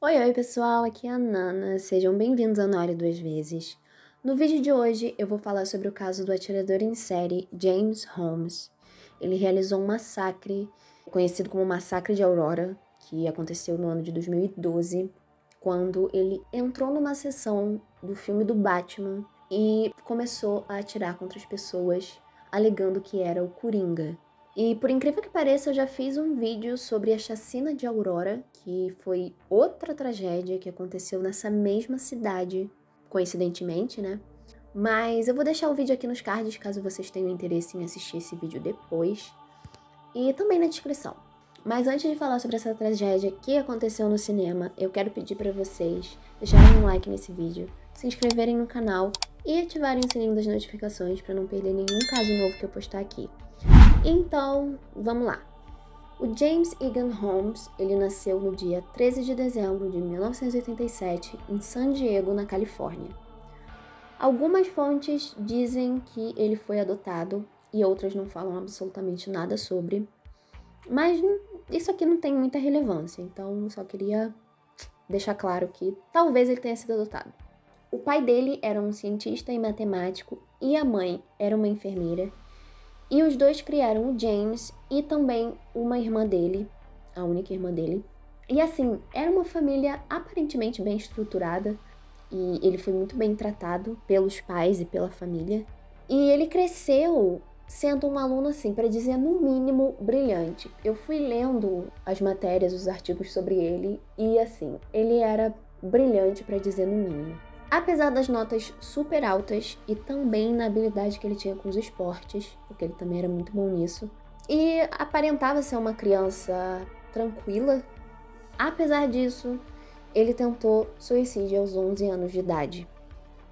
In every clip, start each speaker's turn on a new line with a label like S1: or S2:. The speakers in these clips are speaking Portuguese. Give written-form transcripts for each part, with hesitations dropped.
S1: Oi, pessoal, aqui é a Nana, sejam bem-vindos ao Na Hora Duas Vezes. No vídeo de hoje eu vou falar sobre o caso do atirador em série James Holmes. Ele realizou um massacre, conhecido como Massacre de Aurora, que aconteceu no ano de 2012, quando ele entrou numa sessão do filme do Batman e começou a atirar contra as pessoas, alegando que era o Coringa. E por incrível que pareça, eu já fiz um vídeo sobre a chacina de Aurora, que foi outra tragédia que aconteceu nessa mesma cidade, coincidentemente, né? Mas eu vou deixar o vídeo aqui nos cards, caso vocês tenham interesse em assistir esse vídeo depois, e também na descrição. Mas antes de falar sobre essa tragédia que aconteceu no cinema, eu quero pedir para vocês deixarem um like nesse vídeo, se inscreverem no canal e ativarem o sininho das notificações para não perder nenhum caso novo que eu postar aqui. Então, vamos lá. O James Egan Holmes, ele nasceu no dia 13 de dezembro de 1987 em San Diego, na Califórnia. Algumas fontes dizem que ele foi adotado e outras não falam absolutamente nada sobre, mas isso aqui não tem muita relevância, então eu só queria deixar claro que talvez ele tenha sido adotado. O pai dele era um cientista e matemático e a mãe era uma enfermeira. E os dois criaram o James e também uma irmã dele, a única irmã dele. E assim, era uma família aparentemente bem estruturada e ele foi muito bem tratado pelos pais e pela família. E ele cresceu sendo um aluno, assim, para dizer no mínimo, brilhante. Eu fui lendo as matérias, os artigos sobre ele e assim, ele era brilhante para dizer no mínimo. Apesar das notas super altas e também na habilidade que ele tinha com os esportes, porque ele também era muito bom nisso, e aparentava ser uma criança tranquila, apesar disso, ele tentou suicídio aos 11 anos de idade.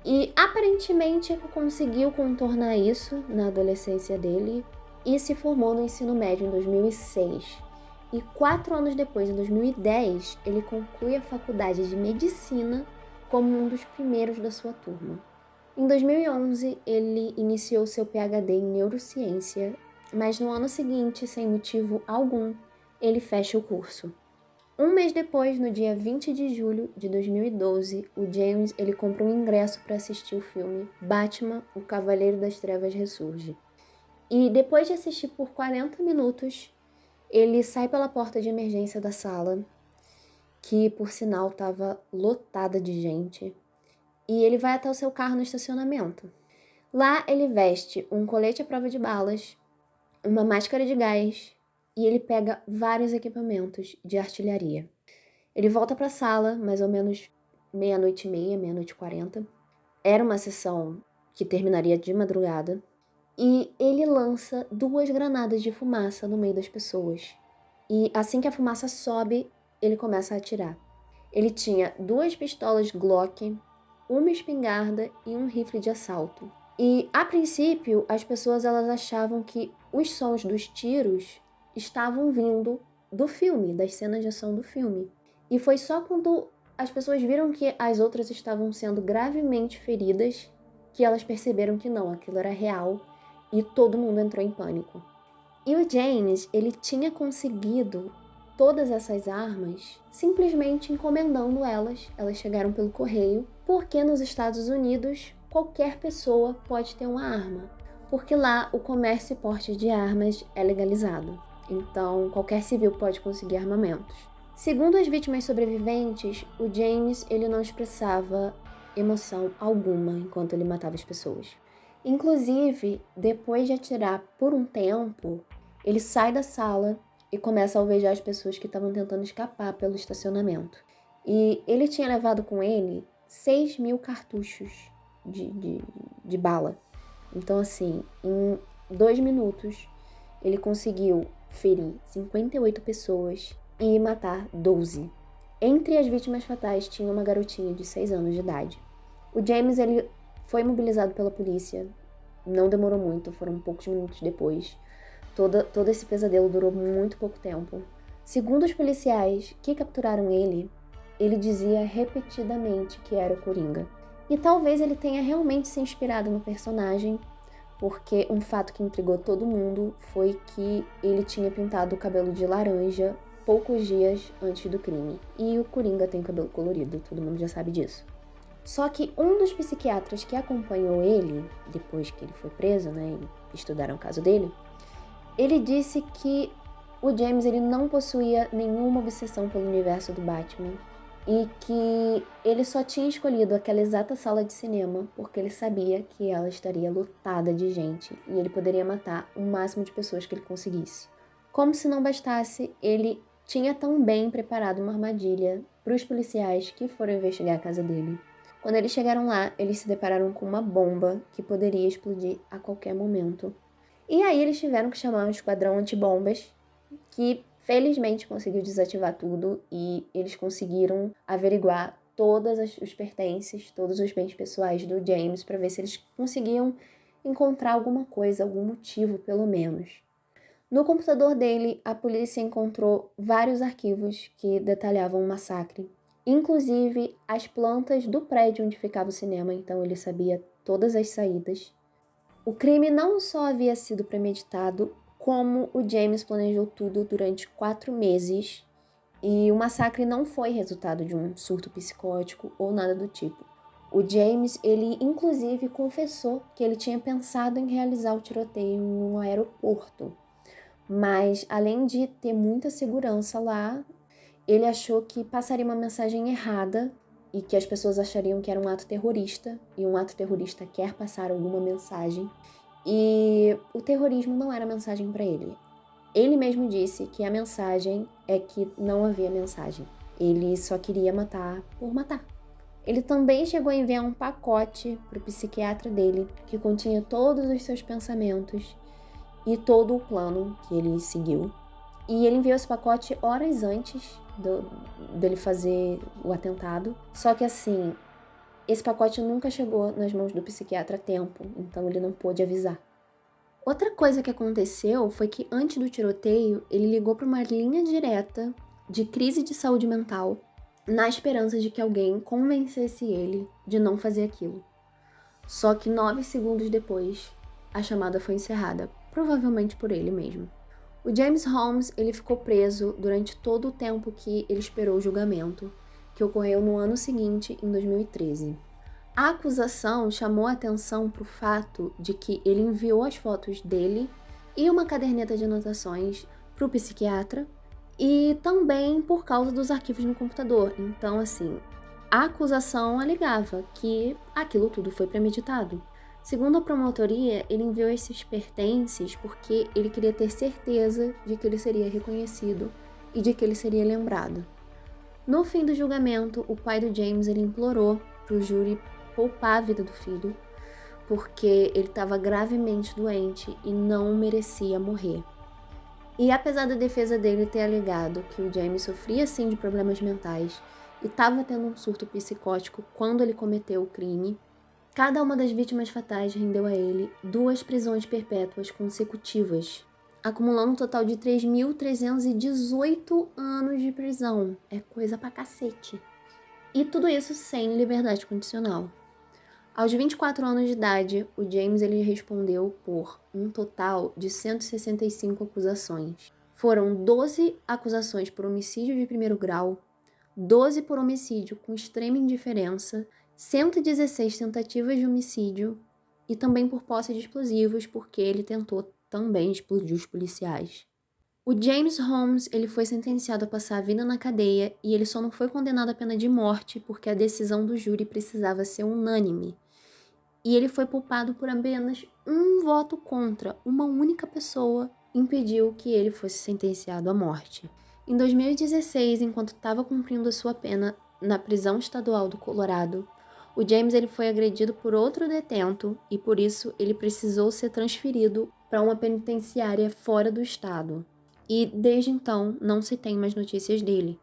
S1: E aparentemente conseguiu contornar isso na adolescência dele e se formou no ensino médio em 2006. E 4 anos depois, em 2010, ele conclui a faculdade de medicina como um dos primeiros da sua turma. Em 2011, ele iniciou seu PhD em neurociência, mas no ano seguinte, sem motivo algum, ele fecha o curso. Um mês depois, no dia 20 de julho de 2012, o James ele compra um ingresso para assistir o filme Batman, o Cavaleiro das Trevas Ressurge. E depois de assistir por 40 minutos, ele sai pela porta de emergência da sala, que por sinal estava lotada de gente, e ele vai até o seu carro no estacionamento. Lá ele veste um colete à prova de balas, uma máscara de gás e ele pega vários equipamentos de artilharia. Ele volta para a sala, mais ou menos 00:30, 00:40. Era uma sessão que terminaria de madrugada e ele lança 2 granadas de fumaça no meio das pessoas. E assim que a fumaça sobe, ele começa a atirar. Ele tinha 2 pistolas Glock, uma espingarda e um rifle de assalto. E, a princípio, as pessoas elas achavam que os sons dos tiros estavam vindo do filme, das cenas de ação do filme. E foi só quando as pessoas viram que as outras estavam sendo gravemente feridas que elas perceberam que não, aquilo era real e todo mundo entrou em pânico. E o James, ele tinha conseguido todas essas armas simplesmente encomendando elas. Elas chegaram pelo correio, porque nos Estados Unidos qualquer pessoa pode ter uma arma, porque lá o comércio e porte de armas é legalizado. Então qualquer civil pode conseguir armamentos. Segundo as vítimas sobreviventes, o James ele não expressava emoção alguma enquanto ele matava as pessoas. Inclusive, depois de atirar por um tempo, ele sai da sala e começa a alvejar as pessoas que estavam tentando escapar pelo estacionamento. E ele tinha levado com ele 6.000 cartuchos de bala. Então, assim, em 2 minutos, ele conseguiu ferir 58 pessoas e matar 12. Entre as vítimas fatais tinha uma garotinha de 6 anos de idade. O James ele foi mobilizado pela polícia, não demorou muito, foram poucos minutos depois. Todo esse pesadelo durou muito pouco tempo. Segundo os policiais que capturaram ele dizia repetidamente que era o Coringa. E talvez ele tenha realmente se inspirado no personagem, porque um fato que intrigou todo mundo foi que ele tinha pintado o cabelo de laranja poucos dias antes do crime. E o Coringa tem cabelo colorido, todo mundo já sabe disso. Só que um dos psiquiatras que acompanhou ele, depois que ele foi preso, né, e estudaram o caso dele, ele disse que o James ele não possuía nenhuma obsessão pelo universo do Batman e que ele só tinha escolhido aquela exata sala de cinema porque ele sabia que ela estaria lotada de gente e ele poderia matar o máximo de pessoas que ele conseguisse. Como se não bastasse, ele tinha também preparado uma armadilha para os policiais que foram investigar a casa dele. Quando eles chegaram lá, eles se depararam com uma bomba que poderia explodir a qualquer momento. E aí eles tiveram que chamar um esquadrão antibombas, que felizmente conseguiu desativar tudo e eles conseguiram averiguar todos os pertences, todos os bens pessoais do James para ver se eles conseguiam encontrar alguma coisa, algum motivo pelo menos. No computador dele, a polícia encontrou vários arquivos que detalhavam o massacre, inclusive as plantas do prédio onde ficava o cinema, então ele sabia todas as saídas. O crime não só havia sido premeditado, como o James planejou tudo durante 4 meses e o massacre não foi resultado de um surto psicótico ou nada do tipo. O James, ele inclusive confessou que ele tinha pensado em realizar o tiroteio em um aeroporto, mas além de ter muita segurança lá, ele achou que passaria uma mensagem errada e que as pessoas achariam que era um ato terrorista, e um ato terrorista quer passar alguma mensagem. E o terrorismo não era mensagem para ele. Ele mesmo disse que a mensagem é que não havia mensagem. Ele só queria matar por matar. Ele também chegou a enviar um pacote para o psiquiatra dele, que continha todos os seus pensamentos e todo o plano que ele seguiu. E ele enviou esse pacote horas antes dele fazer o atentado. Só que assim, esse pacote nunca chegou nas mãos do psiquiatra a tempo, então ele não pôde avisar. Outra coisa que aconteceu foi que antes do tiroteio, ele ligou para uma linha direta de crise de saúde mental, na esperança de que alguém convencesse ele de não fazer aquilo. Só que 9 segundos depois, a chamada foi encerrada, provavelmente por ele mesmo. O James Holmes, ele ficou preso durante todo o tempo que ele esperou o julgamento, que ocorreu no ano seguinte, em 2013. A acusação chamou a atenção para o fato de que ele enviou as fotos dele e uma caderneta de anotações para o psiquiatra e também por causa dos arquivos no computador. Então, assim, a acusação alegava que aquilo tudo foi premeditado. Segundo a promotoria, ele enviou esses pertences porque ele queria ter certeza de que ele seria reconhecido e de que ele seria lembrado. No fim do julgamento, o pai do James ele implorou para o júri poupar a vida do filho, porque ele estava gravemente doente e não merecia morrer. E apesar da defesa dele ter alegado que o James sofria sim de problemas mentais e estava tendo um surto psicótico quando ele cometeu o crime, cada uma das vítimas fatais rendeu a ele 2 prisões perpétuas consecutivas, acumulando um total de 3.318 anos de prisão. É coisa pra cacete. E tudo isso sem liberdade condicional. Aos 24 anos de idade, o James ele respondeu por um total de 165 acusações. Foram 12 acusações por homicídio de primeiro grau, 12 por homicídio com extrema indiferença, 116 tentativas de homicídio e também por posse de explosivos, porque ele tentou também explodir os policiais. O James Holmes ele foi sentenciado a passar a vida na cadeia e ele só não foi condenado à pena de morte porque a decisão do júri precisava ser unânime. E ele foi poupado por apenas um voto contra. Uma única pessoa impediu que ele fosse sentenciado à morte. Em 2016, enquanto estava cumprindo a sua pena na prisão estadual do Colorado, o James ele foi agredido por outro detento e por isso ele precisou ser transferido para uma penitenciária fora do estado. E desde então não se tem mais notícias dele.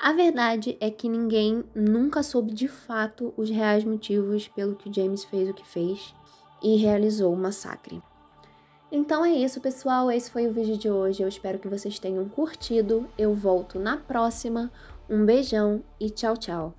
S1: A verdade é que ninguém nunca soube de fato os reais motivos pelo que o James fez o que fez e realizou o massacre. Então é isso, pessoal. Esse foi o vídeo de hoje. Eu espero que vocês tenham curtido. Eu volto na próxima. Um beijão e tchau, tchau.